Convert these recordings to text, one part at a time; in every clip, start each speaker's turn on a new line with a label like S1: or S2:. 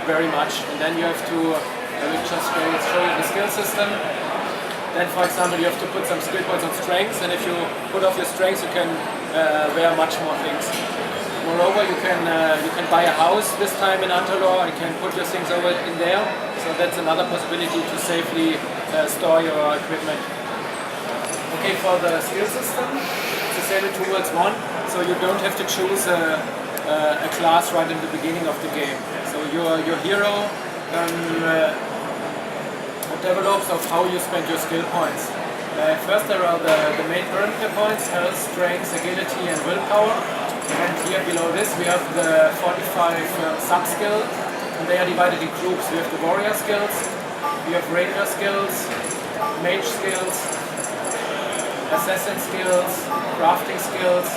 S1: very much. And then you have to, I will just show you the skill system. Then, for example, you have to put some skill points on strengths, and if you put off your strengths, you can wear much more things. Moreover, you can buy a house this time in Antalor and can put your things over in there. So that's another possibility to safely store your equipment. Okay, for the skill system, it's the same in 2v1, so you don't have to choose a class right in the beginning of the game. So your hero develops of how you spend your skill points. First there are the main parameter points, health, strength, agility and willpower. And here below this we have the 45 sub-skills, and they are divided in groups. We have the warrior skills, we have ranger skills, mage skills, assassin skills, crafting skills,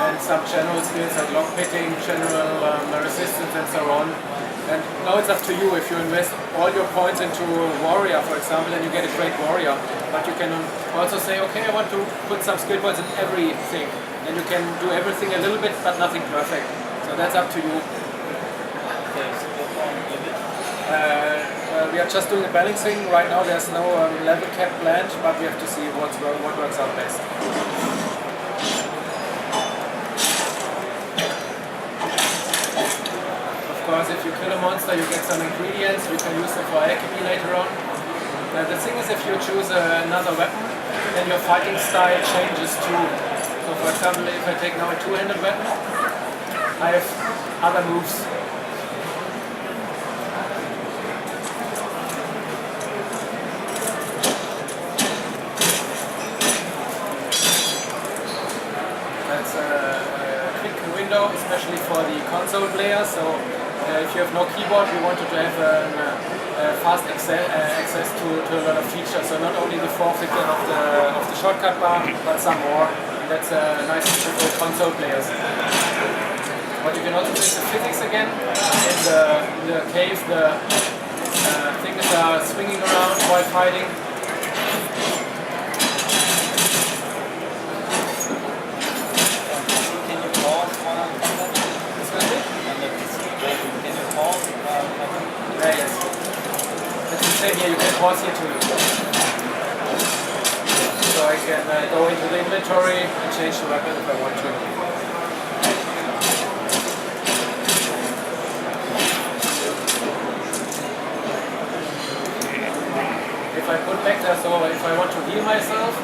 S1: and some general skills like lockpicking, general resistance and so on. And now it's up to you. If you invest all your points into warrior, for example, then you get a great warrior. But you can also say, okay, I want to put some skill points in everything. And you can do everything a little bit, but nothing perfect. So that's up to you. We are just doing a balancing. Right now there's no level cap planned, but we have to see what works out best. Of course, if you kill a monster, you get some ingredients. You can use them for alchemy later on. The thing is, if you choose another weapon, then your fighting style changes too. So, for example, if I take now a two-handed weapon, I have other moves. That's a quick window, especially for the console players. So. If you have no keyboard, we wanted to have fast access to a lot of features. So not only the forfeiting of the shortcut bar, but some more. And that's a nice feature for console players. But you can also change the physics again. In the cave, the things are swinging around while fighting. Yes. It's the same here, you can pause here too. So I can go into the inventory and change the weapon if I want to. If I put back there, so if I want to heal myself,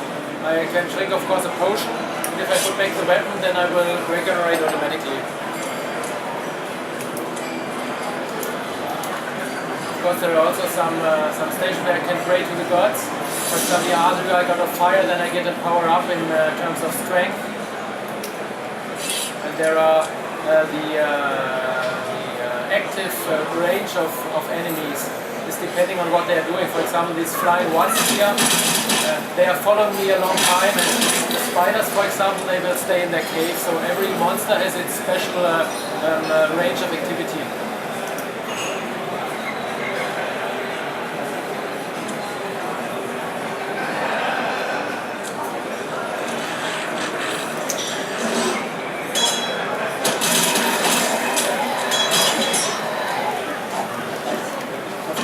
S1: I can drink of course a potion. And if I put back the weapon, then I will regenerate automatically. Of course, there are also some stations where I can pray to the gods. For example, I got a fire, then I get a power up in terms of strength. And there are the active range of enemies. It's depending on what they are doing. For example, these flying ones here, they are following me a long time. And the spiders, for example, they will stay in their cave. So every monster has its special range of activity.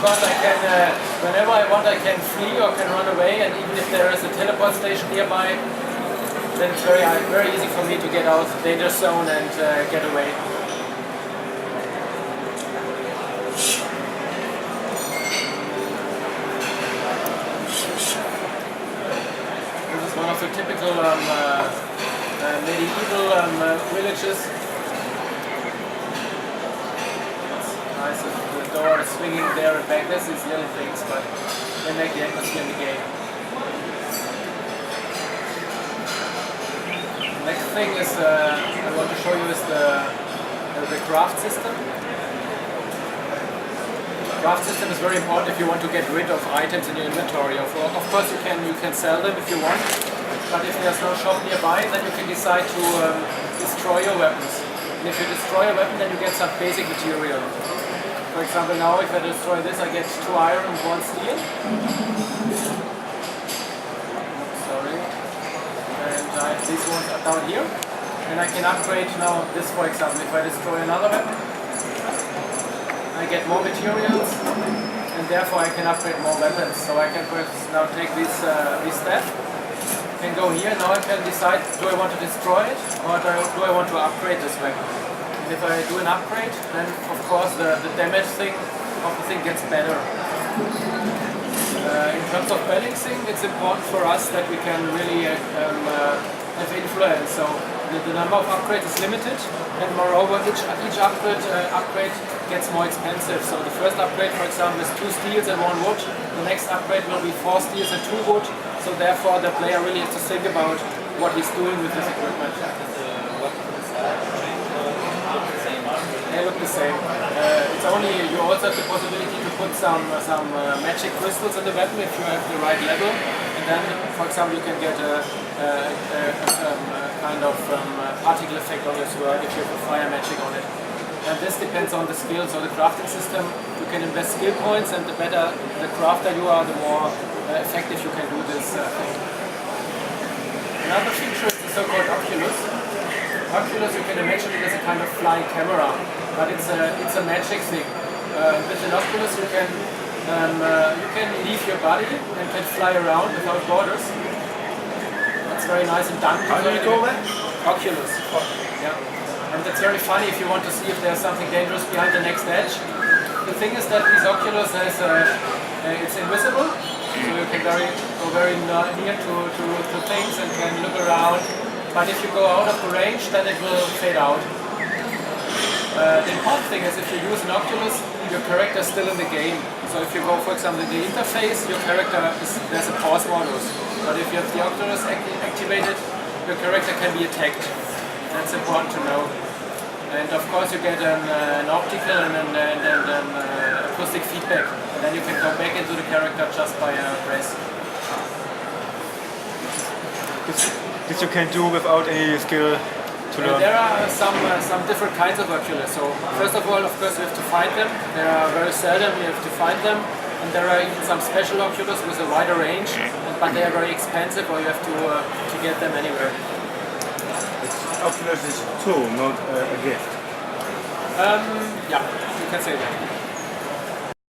S1: I can, whenever I want, I can flee or can run away, and even if there is a teleport station nearby, then it's very easy for me to get out of the danger zone and get away. This is one of the typical medieval villages. Nice. The door is swinging there and back. There's these little things, but they make the atmosphere in the game. Next thing is I want to show you is the craft system. The craft system is very important if you want to get rid of items in your inventory. Of course, you can sell them if you want, but if there's no shop nearby, then you can decide to destroy your weapons. And if you destroy a weapon, then you get some basic material. For example, now if I destroy this, I get 2 iron and 1 steel. Sorry. And these ones are down here. And I can upgrade now this, for example. If I destroy another weapon, I get more materials, and therefore I can upgrade more weapons. So I can now take this step, can go here. Now I can decide, do I want to destroy it or do I want to upgrade this weapon? And if I do an upgrade, then of course the damage thing of the thing gets better. In terms of balancing, it's important for us that we can really have influence. So the number of upgrades is limited, and moreover each upgrade gets more expensive. So the first upgrade, for example, is 2 steels and 1 wood. The next upgrade will be 4 steels and 2 wood. So therefore the player really has to think about what he's doing with his equipment. They look the same. It's only, you also have the possibility to put some magic crystals in the weapon if you have the right level. And then, for example, you can get a kind of particle effect on your sword if you have a fire magic on it. And this depends on the skill. So the crafting system, you can invest skill points, and the better the crafter you are, the more effective you can do this thing. Another feature is the so-called oculus. Oculus, you can imagine it as a kind of flying camera, but it's a magic thing. With an oculus, you can leave your body and can fly around without borders. That's very nice and done.
S2: How do you call that?
S1: Oculus. Yeah. And it's very funny if you want to see if there's something dangerous behind the next edge. The thing is that this oculus has it's invisible, so you can go very near to things and can look around. But if you go out of the range, then it will fade out. The important thing is if you use an oculus, your character is still in the game. So if you go, for example, in the interface, your character there's a pause modus. But if you have the oculus activated, your character can be attacked. That's important to know. And of course you get an optical and an acoustic feedback. And then you can go back into the character just by a press.
S2: This you can do without any skill to learn.
S1: There are some different kinds of oculus. So first of all, of course, you have to find them. They are very seldom, you have to find them. And there are even some special oculus with a wider range, but they are very expensive, or you have to get them anywhere.
S2: Oculus is a tool, not a gift.
S1: Yeah, you can say that.